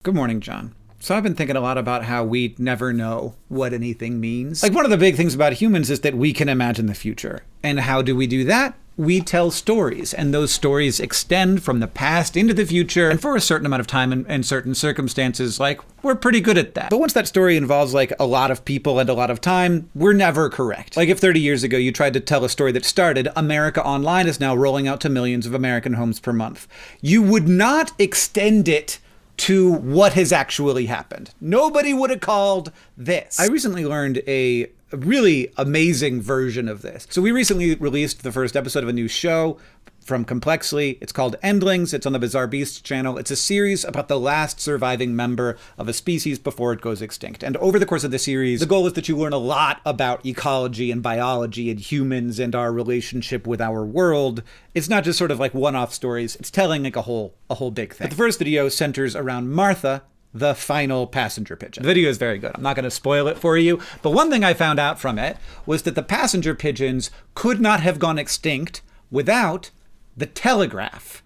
Good morning, John. So I've been thinking a lot about how we never know what anything means. Like, one of the big things about humans is that we can imagine the future. And how do we do that? We tell stories, and those stories extend from the past into the future, and for a certain amount of time and certain circumstances, like, we're pretty good at that. But once that story involves, like, a lot of people and a lot of time, we're never correct. Like, if 30 years ago you tried to tell a story that started, America Online is now rolling out to millions of American homes per month, you would not extend it to what has actually happened. Nobody would have called this. I recently learned a really amazing version of this. So we recently released the first episode of a new show from Complexly. It's called Endlings. It's on the Bizarre Beasts channel. It's a series about the last surviving member of a species before it goes extinct. And over the course of the series, the goal is that you learn a lot about ecology and biology and humans and our relationship with our world. It's not just sort of like one-off stories. It's telling like a whole big thing. But the first video centers around Martha, the final passenger pigeon. The video is very good. I'm not going to spoil it for you, but one thing I found out from it was that the passenger pigeons could not have gone extinct without the telegraph.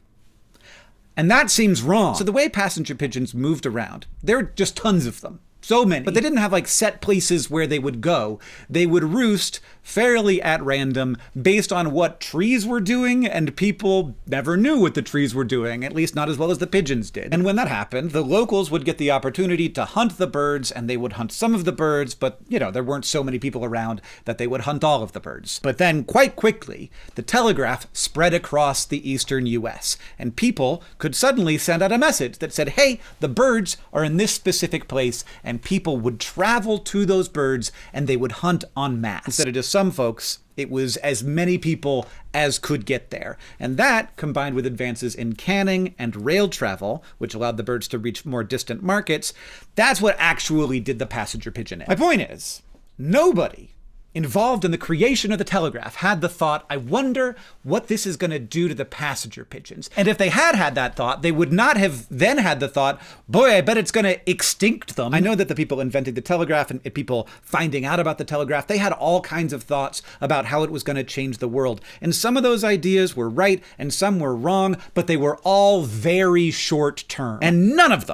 And that seems wrong. So the way passenger pigeons moved around, there are just tons of them. So many. But they didn't have like set places where they would go. They would roost fairly at random based on what trees were doing, and people never knew what the trees were doing, at least not as well as the pigeons did. And when that happened, the locals would get the opportunity to hunt the birds, and they would hunt some of the birds, but you know, there weren't so many people around that they would hunt all of the birds. But then quite quickly, the telegraph spread across the eastern US, and people could suddenly send out a message that said, hey, the birds are in this specific place, and people would travel to those birds and they would hunt en masse. Instead of just some folks, it was as many people as could get there. And that, combined with advances in canning and rail travel, which allowed the birds to reach more distant markets, that's what actually did the passenger pigeon in. My point is, nobody involved in the creation of the telegraph had the thought, I wonder what this is going to do to the passenger pigeons. And if they had had that thought, they would not have then had the thought, boy, I bet it's going to extinct them. I know that the people inventing the telegraph and people finding out about the telegraph, they had all kinds of thoughts about how it was going to change the world. And some of those ideas were right and some were wrong, but they were all very short term. And none of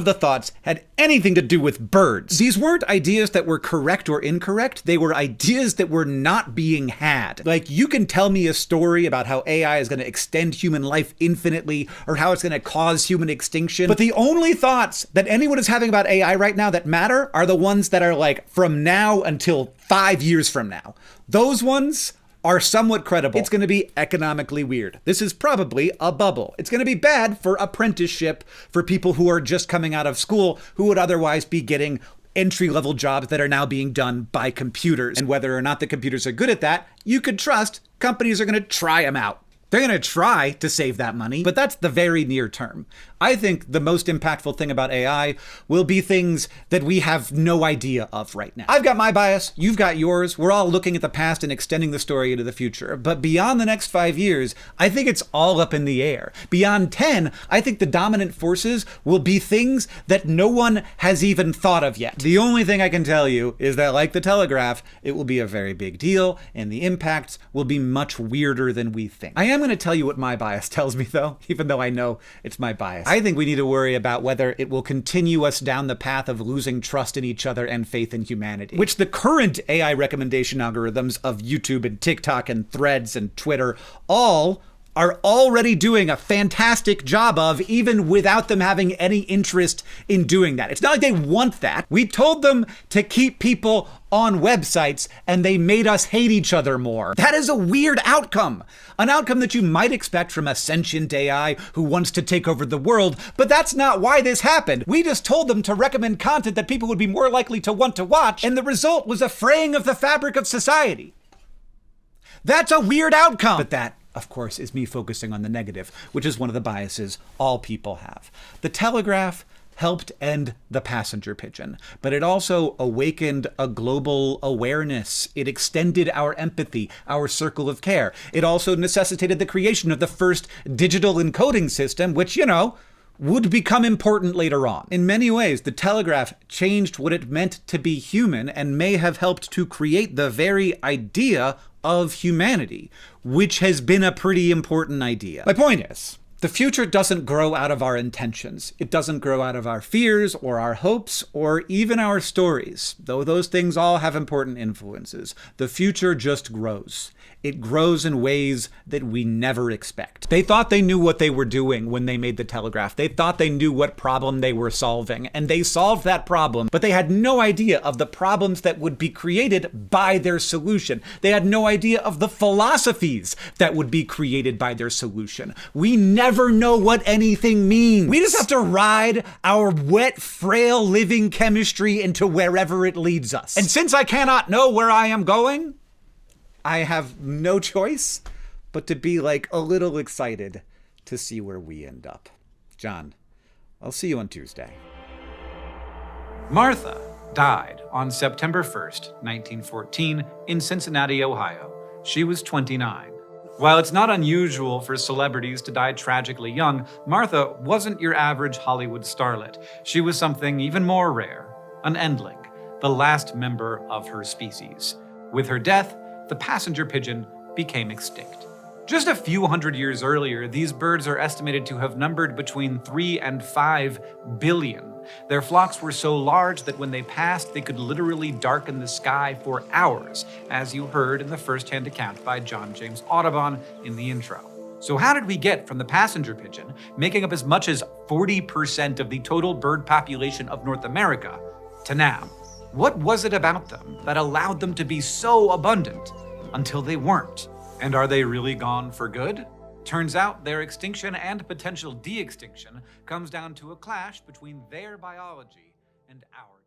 the thoughts had anything to do with birds. These weren't ideas that were correct or incorrect. They were ideas that were not being had. Like, you can tell me a story about how AI is going to extend human life infinitely or how it's going to cause human extinction. But the only thoughts that anyone is having about AI right now that matter are the ones that are like from now until 5 years from now. Those ones are somewhat credible. It's going to be economically weird. This is probably a bubble. It's going to be bad for apprenticeship, for people who are just coming out of school who would otherwise be getting entry-level jobs that are now being done by computers. And whether or not the computers are good at that, you could trust companies are going to try them out. They're going to try to save that money, but that's the very near term. I think the most impactful thing about AI will be things that we have no idea of right now. I've got my bias, you've got yours. We're all looking at the past and extending the story into the future. But beyond the next 5 years, I think it's all up in the air. Beyond 10, I think the dominant forces will be things that no one has even thought of yet. The only thing I can tell you is that, like the telegraph, it will be a very big deal, and the impacts will be much weirder than we think. I am going to tell you what my bias tells me, though, even though I know it's my bias. I think we need to worry about whether it will continue us down the path of losing trust in each other and faith in humanity, which the current AI recommendation algorithms of YouTube and TikTok and Threads and Twitter all are already doing a fantastic job of, even without them having any interest in doing that. It's not like they want that. We told them to keep people on websites and they made us hate each other more. That is a weird outcome. An outcome that you might expect from a sentient AI who wants to take over the world, but that's not why this happened. We just told them to recommend content that people would be more likely to want to watch, and the result was a fraying of the fabric of society. That's a weird outcome. But that, of course, is me focusing on the negative, which is one of the biases all people have. The telegraph helped end the passenger pigeon, but it also awakened a global awareness. It extended our empathy, our circle of care. It also necessitated the creation of the first digital encoding system, which, you know, would become important later on. In many ways, the telegraph changed what it meant to be human and may have helped to create the very idea of humanity, which has been a pretty important idea. My point is, The future doesn't grow out of our intentions. It doesn't grow out of our fears or our hopes or even our stories, though those things all have important influences. The future just grows. It grows in ways that we never expect. They thought they knew what they were doing when they made the telegraph. They thought they knew what problem they were solving, and they solved that problem, but they had no idea of the problems that would be created by their solution. They had no idea of the philosophies that would be created by their solution. We never know what anything means. We just have to ride our wet, frail living chemistry into wherever it leads us. And since I cannot know where I am going, I have no choice but to be like a little excited to see where we end up. John, I'll see you on Tuesday. Martha died on September 1st, 1914, in Cincinnati, Ohio. She was 29. While it's not unusual for celebrities to die tragically young, Martha wasn't your average Hollywood starlet. She was something even more rare, an Endling, the last member of her species. With her death, the passenger pigeon became extinct. Just a few hundred years earlier, these birds are estimated to have numbered between 3 and 5 billion. Their flocks were so large that when they passed, they could literally darken the sky for hours, as you heard in the first-hand account by John James Audubon in the intro. So how did we get from the passenger pigeon, making up as much as 40% of the total bird population of North America, to now? What was it about them that allowed them to be so abundant until they weren't? And are they really gone for good? Turns out their extinction and potential de-extinction comes down to a clash between their biology and ours.